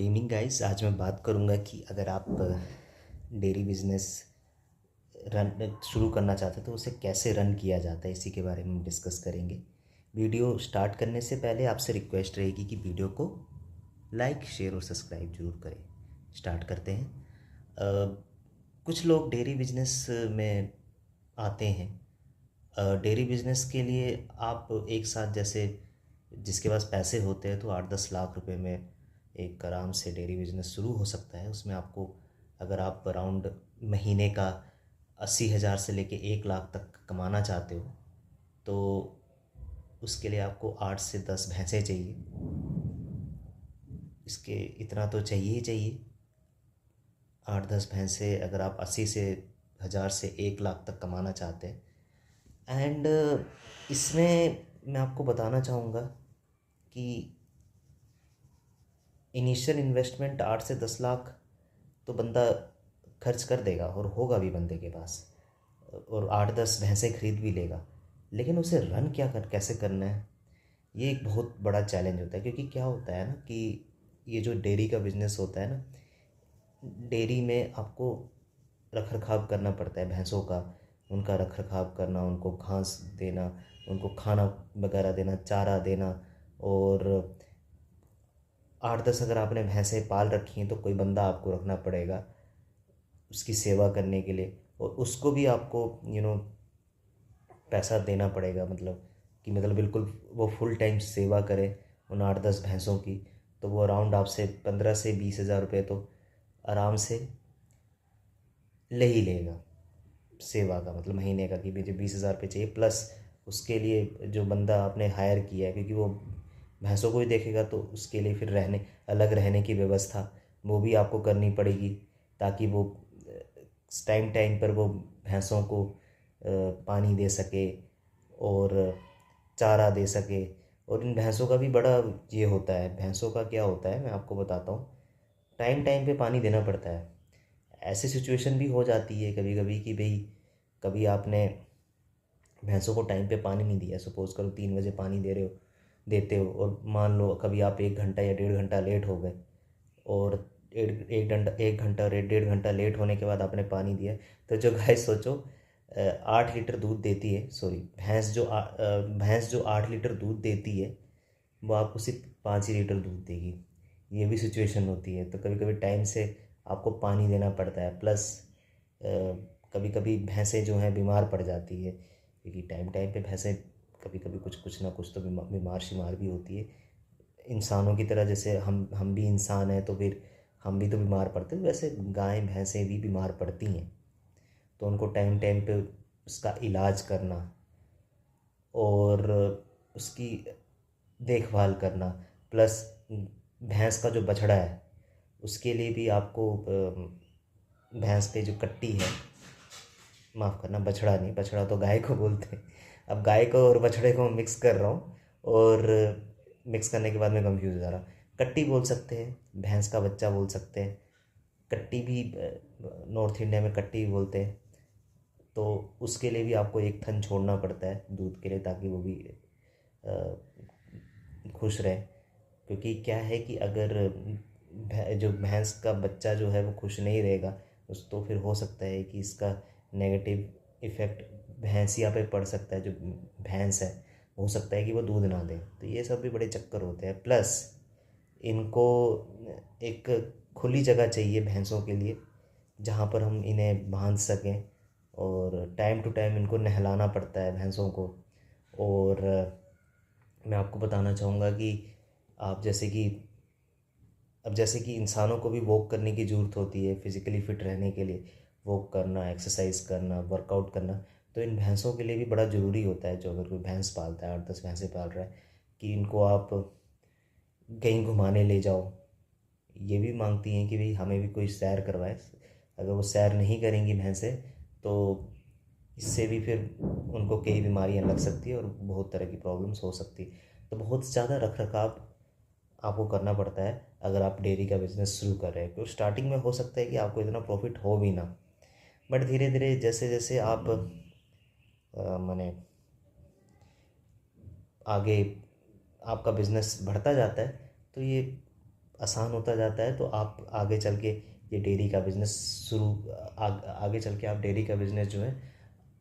Evening guys. आज मैं बात करूंगा कि अगर आप डेयरी बिजनेस रन शुरू करना चाहते हैं तो उसे कैसे रन किया जाता है, इसी के बारे में हम डिस्कस करेंगे। वीडियो स्टार्ट करने से पहले आपसे रिक्वेस्ट रहेगी कि वीडियो को लाइक, शेयर और सब्सक्राइब जरूर करें। स्टार्ट करते हैं। कुछ लोग डेयरी बिजनेस में आते हैं। डेयरी बिजनेस के लिए आप एक साथ, जैसे जिसके पास पैसे होते हैं, तो 8-10 लाख रुपए में एक आराम से डेयरी बिजनेस शुरू हो सकता है। उसमें आपको, अगर आप अराउंड महीने का 80,000 से लेके 1 लाख तक कमाना चाहते हो, तो उसके लिए आपको 8 से 10 भैंसें चाहिए। इसके इतना तो चाहिए ही चाहिए। 8-10 भैंसें, अगर आप 80,000 से 1 लाख तक कमाना चाहते हैं। एंड इसमें मैं आपको बताना चाहूँगा कि इनिशियल इन्वेस्टमेंट 8 से 10 लाख तो बंदा खर्च कर देगा, और होगा भी बंदे के पास, और 8-10 भैंसें खरीद भी लेगा। लेकिन उसे रन कैसे करना है, ये एक बहुत बड़ा चैलेंज होता है। क्योंकि क्या होता है ना कि ये जो डेयरी का बिज़नेस होता है ना, डेयरी में आपको रख रखाव करना पड़ता है भैंसों का। उनका रख रखाव करना, उनको घास देना, उनको खाना वगैरह देना, चारा देना। और 8-10 अगर आपने भैंसें पाल रखी हैं तो कोई बंदा आपको रखना पड़ेगा उसकी सेवा करने के लिए, और उसको भी आपको पैसा देना पड़ेगा। मतलब कि बिल्कुल वो फुल टाइम सेवा करे उन 8-10 भैंसों की, तो वो अराउंड आपसे 15 से 20 हज़ार रुपये तो आराम से ले ही लेगा सेवा का। मतलब महीने का कि मुझे 20 हज़ार रुपये चाहिए, प्लस उसके लिए जो बंदा आपने हायर किया है, क्योंकि वो भैंसों को ही देखेगा, तो उसके लिए फिर अलग रहने की व्यवस्था वो भी आपको करनी पड़ेगी, ताकि वो टाइम टाइम पर वो भैंसों को पानी दे सके और चारा दे सके। और इन भैंसों का भी बड़ा ये होता है। भैंसों का क्या होता है, मैं आपको बताता हूँ। टाइम टाइम पे पानी देना पड़ता है। ऐसी सिचुएशन भी हो जाती है कभी कभी कि भाई, कभी आपने भैंसों को टाइम पे पानी नहीं दिया। सपोज़ करो 3 बजे पानी देते हो, और मान लो कभी आप 1 घंटा या 1.5 घंटा लेट हो गए, और 1 घंटा 1.5 घंटा लेट होने के बाद आपने पानी दिया, तो जो गाय सोचो 8 लीटर दूध देती है, सॉरी भैंस जो 8 लीटर दूध देती है, वो आपको सिर्फ 5 ही लीटर दूध देगी। ये भी सिचुएशन होती है। तो कभी कभी टाइम से आपको पानी देना पड़ता है। प्लस कभी कभी भैंसें जो हैं बीमार पड़ जाती है, क्योंकि टाइम टाइम पे भैंसें कभी कभी कुछ ना कुछ तो बीमार शिमार भी होती है। इंसानों की तरह, जैसे हम भी इंसान हैं, तो फिर हम भी तो बीमार पड़ते हैं, वैसे गाय भैंसें भी बीमार पड़ती हैं। तो उनको टाइम टाइम पे उसका इलाज करना और उसकी देखभाल करना, प्लस भैंस का जो बछड़ा है उसके लिए भी आपको भैंस पे जो कट्टी है, माफ़ करना, बछड़ा नहीं, बछड़ा तो गाय को बोलते हैं। अब गाय को और बछड़े को मिक्स कर रहा हूँ, और मिक्स करने के बाद मैं कंफ्यूज हो जा रहा। कट्टी बोल सकते हैं, भैंस का बच्चा बोल सकते हैं। कट्टी भी नॉर्थ इंडिया में कट्टी भी बोलते हैं। तो उसके लिए भी आपको एक थन छोड़ना पड़ता है दूध के लिए, ताकि वो भी खुश रहे। क्योंकि क्या है कि अगर जो भैंस का बच्चा जो है वो खुश नहीं रहेगा, उस तो फिर हो सकता है कि इसका नेगेटिव इफ़ेक्ट भैंसिया पे पड़ सकता है। जो भैंस है, हो सकता है कि वो दूध ना दे। तो ये सब भी बड़े चक्कर होते हैं। प्लस इनको एक खुली जगह चाहिए भैंसों के लिए, जहाँ पर हम इन्हें बांध सकें, और टाइम टू टाइम इनको नहलाना पड़ता है भैंसों को। और मैं आपको बताना चाहूँगा कि आप जैसे कि इंसानों को भी वॉक करने की ज़रूरत होती है फिज़िकली फ़िट रहने के लिए। वॉक करना, एक्सरसाइज करना, वर्कआउट करना, तो इन भैंसों के लिए भी बड़ा ज़रूरी होता है। जो अगर कोई भैंस पालता है, 8-10 भैंसें पाल रहा है, कि इनको आप कहीं घुमाने ले जाओ। ये भी मांगती हैं कि भाई हमें भी कोई सैर करवाए। अगर वो सैर नहीं करेंगी भैंसें, तो इससे भी फिर उनको कई बीमारियां लग सकती है, और बहुत तरह की प्रॉब्लम्स हो सकती है। तो बहुत ज़्यादा रख रखाव आपको करना पड़ता है अगर आप डेयरी का बिज़नेस शुरू कर रहे हैं। तो स्टार्टिंग में हो सकता है कि आपको इतना प्रॉफिट हो भी ना, बट धीरे धीरे जैसे जैसे आप माने आगे आपका बिज़नेस बढ़ता जाता है, तो ये आसान होता जाता है तो आप आगे चल के ये डेयरी का बिज़नेस आगे चल के आप डेयरी का बिज़नेस जो है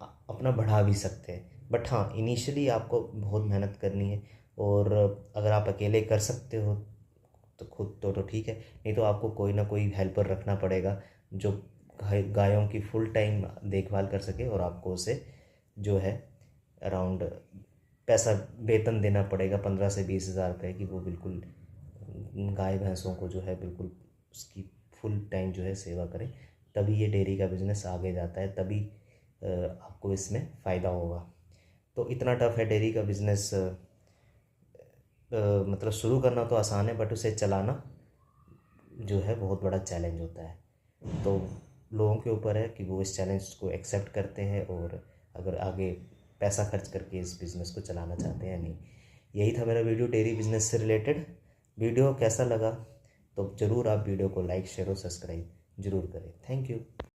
अपना बढ़ा भी सकते हैं। बट हाँ, इनिशियली आपको बहुत मेहनत करनी है, और अगर आप अकेले कर सकते हो तो खुद तो ठीक है, नहीं तो आपको कोई ना कोई हेल्पर रखना पड़ेगा जो गायों की फुल टाइम देखभाल कर सके, और आपको उसे जो है अराउंड पैसा वेतन देना पड़ेगा 15 से 20 हज़ार रुपये की, वो बिल्कुल गाय भैंसों को जो है बिल्कुल उसकी फुल टाइम जो है सेवा करें। तभी ये डेयरी का बिज़नेस आगे जाता है, तभी आपको इसमें फ़ायदा होगा। तो इतना टफ है डेयरी का बिज़नेस, मतलब शुरू करना तो आसान है, बट उसे चलाना जो है बहुत बड़ा चैलेंज होता है। तो लोगों के ऊपर है कि वो इस चैलेंज को एक्सेप्ट करते हैं और अगर आगे पैसा खर्च करके इस बिज़नेस को चलाना चाहते हैं या नहीं। यही था मेरा वीडियो डेयरी बिज़नेस से रिलेटेड। वीडियो कैसा लगा तो ज़रूर आप वीडियो को लाइक, शेयर और सब्सक्राइब ज़रूर करें। Thank you.